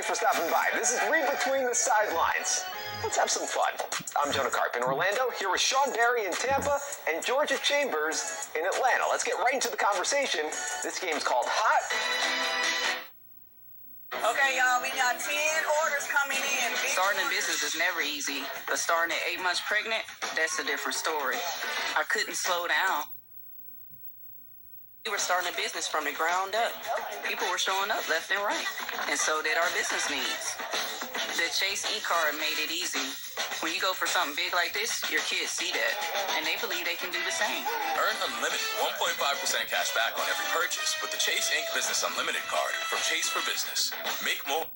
For stopping by. This is Read Between the Sidelines. Let's have some fun. I'm Jonah Karp in Orlando, here with Sean Barry in Tampa and Georgia Chambers in Atlanta. Let's get right into the conversation. This game's called Hot. Okay, y'all, we got 10 orders coming in. Starting a business is never easy, but starting at 8 months pregnant, that's a different story. I couldn't slow down. We were starting a business from the ground up. People were showing up left and right, and so did our business needs. The Chase e-card made it easy. When you go for something big like this, your kids see that, and they believe they can do the same. Earn unlimited 1.5% cash back on every purchase with the Chase Inc. Business Unlimited card from Chase for Business. Make more.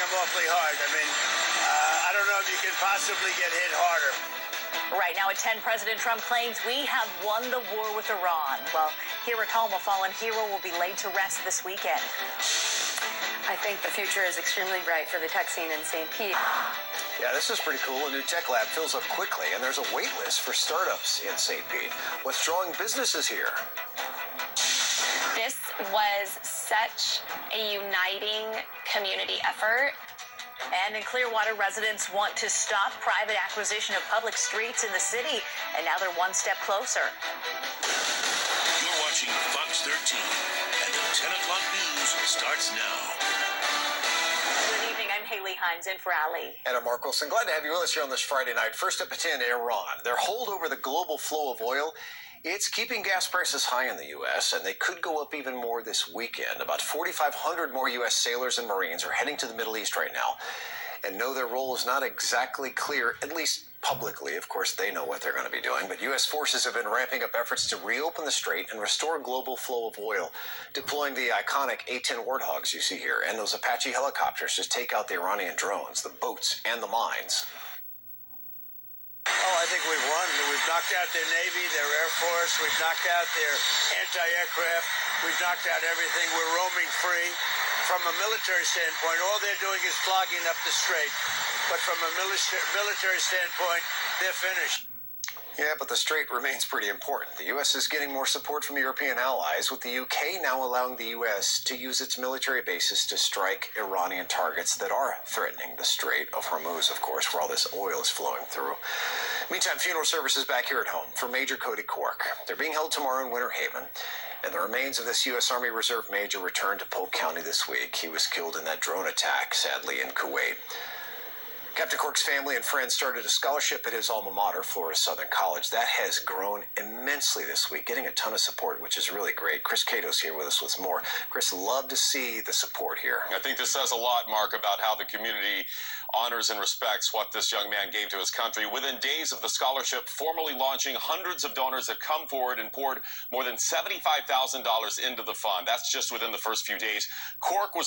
Awfully hard. I mean, I don't know if you can possibly get hit harder. Right now at 10, President Trump claims we have won the war with Iran. Well, here at home, a fallen hero will be laid to rest this weekend. I think the future is extremely bright for the tech scene in St. Pete. Yeah, this is pretty cool. A new tech lab fills up quickly, and there's a wait list for startups in St. Pete. What's drawing businesses here? This was such a uniting community effort. And in Clearwater, residents want to stop private acquisition of public streets in the city, and now they're one step closer. You're watching Fox 13, and the 10 o'clock news starts now. Good evening, I'm Hinds in for Allie. And I'm Mark Wilson. Glad to have you with us here on this Friday night. First up at 10, Iran. Their hold over the global flow of oil, it's keeping gas prices high in the U.S., and they could go up even more this weekend. About 4,500 more U.S. sailors and Marines are heading to the Middle East right now, and know their role is not exactly clear, at least publicly. Of course, they know what they're going to be doing, but U.S. forces have been ramping up efforts to reopen the strait and restore global flow of oil, deploying the iconic A-10 Warthogs you see here, and those Apache helicopters to take out the Iranian drones, the boats, and the mines. Oh, I think we've won. We've knocked out their Navy, their Air Force. We've knocked out their anti-aircraft. We've knocked out everything. We're roaming free. From a military standpoint, all they're doing is clogging up the strait. But from a military standpoint, they're finished. Yeah, but the strait remains pretty important. The U.S. is getting more support from European allies, with the U.K. now allowing the U.S. to use its military bases to strike Iranian targets that are threatening the Strait of Hormuz, of course, where all this oil is flowing through. Meantime, funeral services back here at home for Major Cody Cork. They're being held tomorrow in Winter Haven, and the remains of this U.S. Army Reserve Major returned to Polk County this week. He was killed in that drone attack, sadly, in Kuwait. Captain Cork's family and friends started a scholarship at his alma mater, Florida Southern College. That has grown immensely this week, getting a ton of support, which is really great. Chris Cato's here with us with more. Chris, love to see the support here. I think this says a lot, Mark, about how the community honors and respects what this young man gave to his country. Within days of the scholarship formally launching, hundreds of donors have come forward and poured more than $75,000 into the fund. That's just within the first few days. Cork was